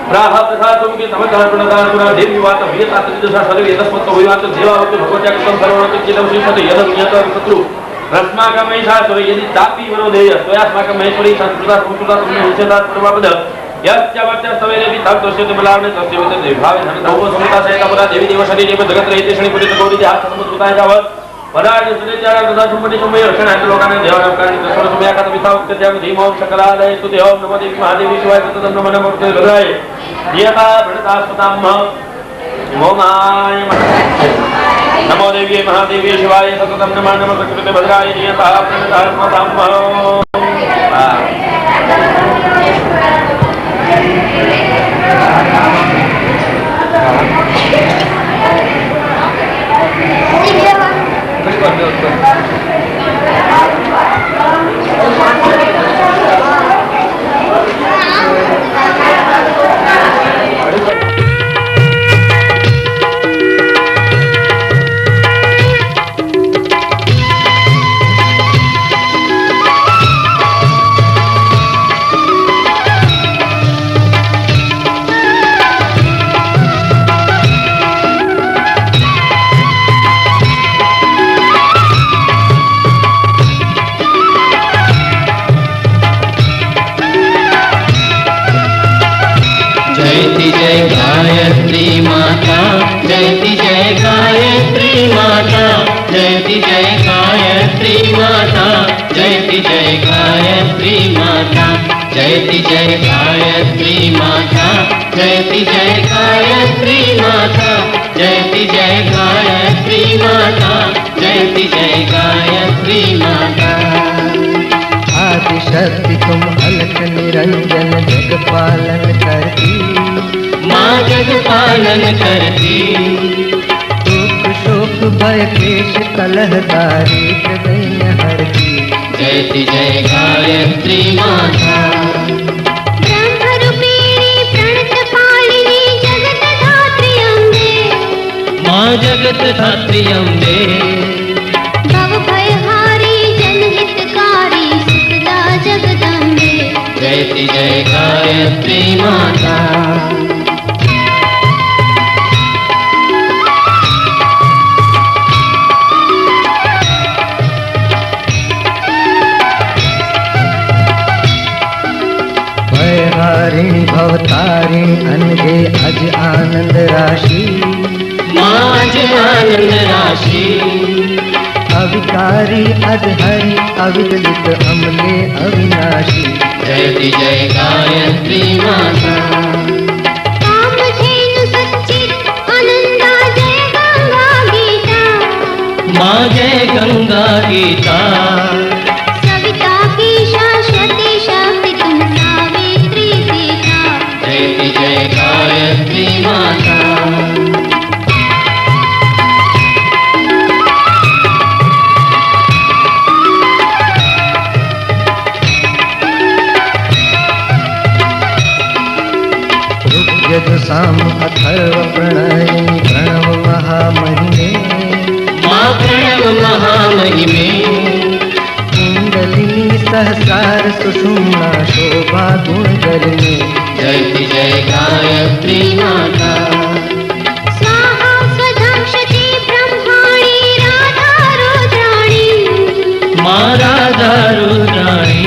प्राह प्रसाद तुमके तमदान प्रणदान पुरा देवी वात वियता त्रिदशा सर्वे यतस्मत्त होइवात देवावतु भगवत्या कृतं सर्वणति चिदं श्रीपति यद वियत शत्रु रस्माकमैषा सो यदि तापि वरोधेय स्वयास्माकमहेश्वरी संस्कृता संस्कृता तुमने उच्यता पूर्वपद यस्य वच्च सवेरेपि तत् दोष्यते बलावने तस्य वच देवावे धन धौव समिता सहित पुरा देवी देव शरीरे में जगत रहिते शनि पुरित गौरी देहात समुद्रताय जावत पराज सुरेचार तथा सुमति सुमय रक्षण है लोकाने देवानकारि दशर सुमया का विथा उत्त्यम धीमो सकलालय स्तुते ओम नमो देवी महादेवी शिवाय सततं नमो नमो रुद्राय नियता प्रणतास्पताम मोमाय नमो देवी महादेवी शिवाय सततं नमो नमो प्रकृते भद्राय नियता प्रणतास्पताम जयति जय गायत्री माता जयति जय गायत्री माता जयति जय गायत्री माता जयति जय गायत्री माता। आदि शक्ति तुम अलख निरंजन जग पालन करती माँ जग पालन करती दुख शोक भय क्लेश कलह दारिद्र दैन्य हरती जयति जय गायत्री माता। ब्रह्मरूपिणी प्रणतपालिनी जगतधात्री अम्बे माँ जगत धात्री अम्बे भवभयहारी जनहितकारी सुखदा जगदम्बे जयति जय गायत्री माता। भयहारिणी भवतारिणी अनगे अज आनंद राशि माँ अज आनंद राशि अविकारी अधहरि अविदलित अमले अविनाशी जयति जय गायत्री माता। कामधेनु सच्चित आनंदा जय गंगा गीता माँ जय गंगा गीता सविता की शाश्वती शक्ति तुम सावित्री सीता जयति जय गायत्री माता। साम अथर्व प्रणयिनी प्रणव महामहिमे माँ प्रणव महामहिमे कुंडलिनी सहस्रार सुषुम्ना शोभा गुणगरिणी जयति जय गायत्री माता। स्वाहा स्वधाक्षते ब्रह्माणी राधा रुद्राणी माँ राधा रुद्राणी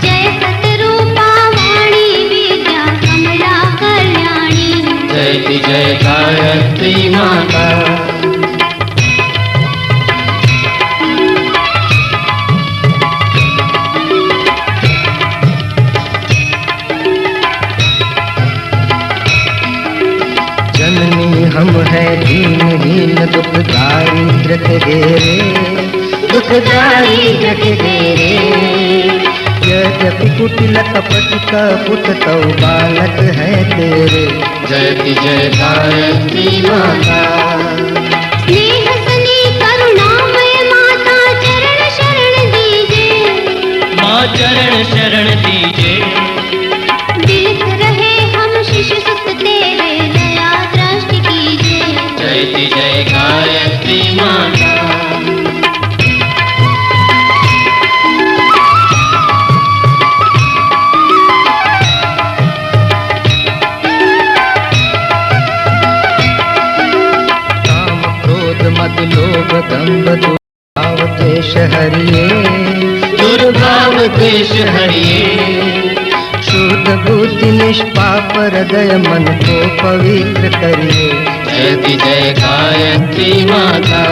जय सतरूपा वाणी विद्या कमला कल्याणी जयति जय गायत्री माता। जननी हम है दीनहीन दुख दारिद्र के घेरे दुख पवित्र रे यद्यपि कुटिल कपट कपुत तौ बालक है तेरे जयति जय गायत्री माता स्नेह सने करुणामय माता चरण शरण दीजे माँ चरण शरण दीजे बिलख रहे हम शिशु सुत तेरे दया दृष्टि कीजे जयति जय गायत्री माता लोभ दंभ दुर्भाव हरिये दुर्भाव द्वेष हरिये शुद्ध बुद्धि निष्पाप हृदय मन को पवित्र करिए जयति जय गायत्री माता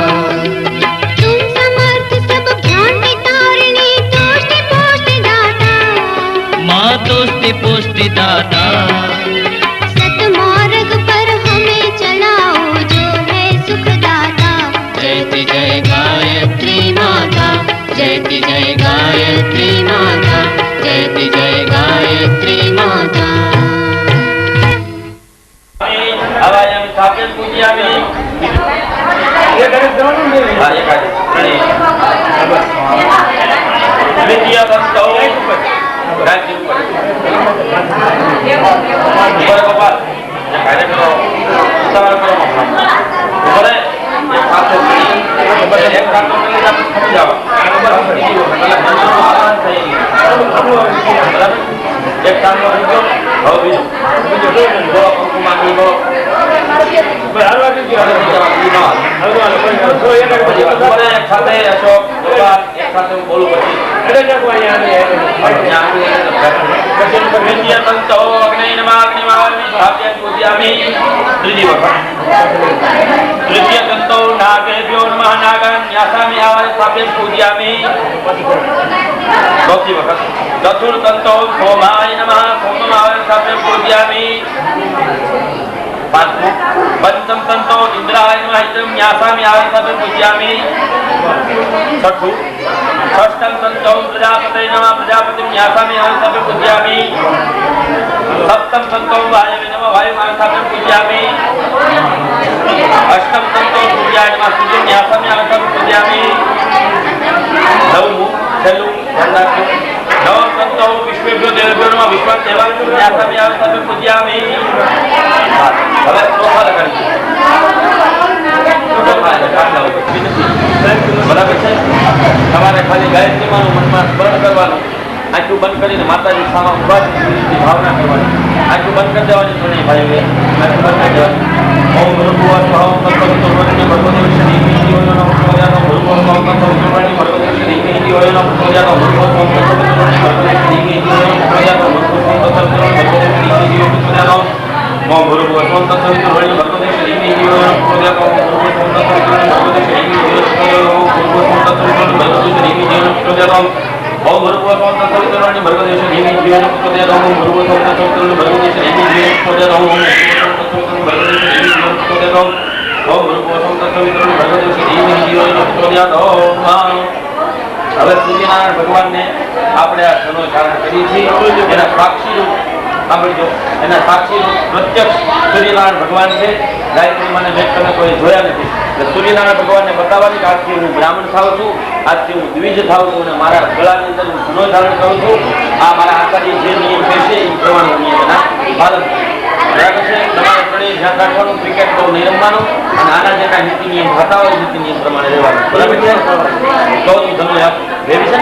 तुम समर्थ सब भ्रांति तारिणी तुष्टि पुष्टि दाता माँ तुष्टि पुष्टि दाता सतमार्ग पर हमें चलाओ जो है सुखदाता जयति जय गायत्री माता जयति जय गायत्री माता जयति जय गायत्री माता आवायम स्थाप्य पूजयामि ये करे जरूर नहीं हां ये करे द्वितीय दंतो राज्य ऊपर गोपाल ये कार्य करो सवाल करो ऊपर ये खाते ऊपर एक खाते में आप समझ जाओ एक काम करो और भी जो मांगी वो एक खाते अशोक गोपाल एक खाते बोलो तंतो अग्नि नमः स्थाप्य पूजयामि तृतीय तंतो नागेभ्यो नमः नागान्यासामि आवाज स्थाप्य पूजयामि चौथी वक्त चतुर्थंतो सोमाय नमः सोममाय स्थाप्य पूजयामि पंचम तंतो इंद्राय नमः इदं न्यासामि आवाज स्थाप्य पूजयामि छठु षष्ठम तंतो प्रजापते नमः प्रजापतिं न्यासामि आवाज स्थाप्य पूजयामि सप्तम तंतो वायवे नमः वायुमाय स्थाप्य पूजयामि अष्टम तंतो सूर्याय नमः सूर्यं न्यासामि आवाज स्थाप्य पूजयामि नवमु छेल्लु नवम तंतो विश्वेभ्यो देवेभ्यो नमः विश्वदेवाभ्यो न्यासामि आवाज स्थाप्य पूजयामि હવે પ્રોફાઇલ કરી બરાબર છે તમારે ખાલી ગાયત્રી માનું મનમાં સ્મરણ કરવાનું આંખું બંધ કરીને માતાજી સામા ઉભા થઈને ભાવના કરવાની આંખું બંધ કરી દેવાની તો નહીં ભાઈ આંખું બંધ કરી દેવાની ઓમ ભૂર્ભુવઃ સ્વઃ ઓમ તત્સવિતુર્વરેણ્યં ભર્ગો દેવસ્ય ધીમહિ ધિયો યો નઃ પ્રચોદયાત ભૂર્ભુવઃ સ્વઃ ઓમ તત્સવિતુર્વરેણ્યં ભર્ગો દેવસ્ય ધીમહિ ધિયો યો નઃ પ્રચોદયાત ભૂર્ભુવઃ સ્વઃ ઓમ તત્સવિતુર્વરેણ્યં ભર્ગો દેવસ્ય ધીમહિ ધિયો યો નઃ પ્રચોદયાત ભૂર્ભુવઃ સ્વઃ ઓમ તત્સવિતુર્વરેણ્યં ભર્ગો દેવસ્ય ધીમહિ ધિયો યો નઃ પ્રચોદયાત ओम भूर्भुवः स्वं तत्सवितुर्वरेण्यं भर्गो देवस्य धीमहि धियो यो नः प्रचोदयात् ओम भूर्भुवः स्वं तत्सवितुर्वरेण्यं भर्गो देवस्य धीमहि धियो यो नः प्रचोदयात् ओम भूर्भुवः स्वं तत्सवितुर्वरेण्यं भर्गो देवस्य धीमहि धियो यो नः प्रचोदयात् ओम भूर्भुवः स्वं तत्सवितुर्वरेण्यं भर्गो देवस्य धीमहि धियो यो नः प्रचोदयात् ओम भूर्भुवः स्वं तत्सवितुर्वरेण्यं भर्गो देवस्य धीमहि धियो यो नः प्रचोदयात् ओम भूर्भुवः स्वं तत्सवितुर्वरेण्यं भर्गो देवस्य धीमहि धियो यो नः प्रचोदयात् ओम હવે સૂર્યનારાયણ ભગવાનને આપણે આ ક્ષણો ધારણ કરીએ છીએ એના સાક્ષી રૂપ સાંભળજો એના સાક્ષી રૂપ પ્રત્યક્ષ સૂર્યનારાયણ ભગવાન છે ગાયત્રી મને મેં તમે કોઈ જોયા નથી એટલે સૂર્યનારાયણ ભગવાનને બતાવવાની કે આજથી હું બ્રાહ્મણ થાઉં છું આજથી હું દ્વિજ થાઉં છું અને મારા ગળાની અંદર હું ધૂનો ધારણ કરું છું આ મારા આચાર્ય જે નિયમ કહેશે એ પ્રમાણે હું નિયમના પાલન બરાબર છે તમારે ત્રણેય ધ્યાન રાખવાનું ક્રિકેટ બહુ નહીં રમવાનું અને આના જેના નીતિ નિયમ થતા હોય નીતિ નિયમ પ્રમાણે રહેવાનું બરાબર છે તો ધન્ય રેવી છે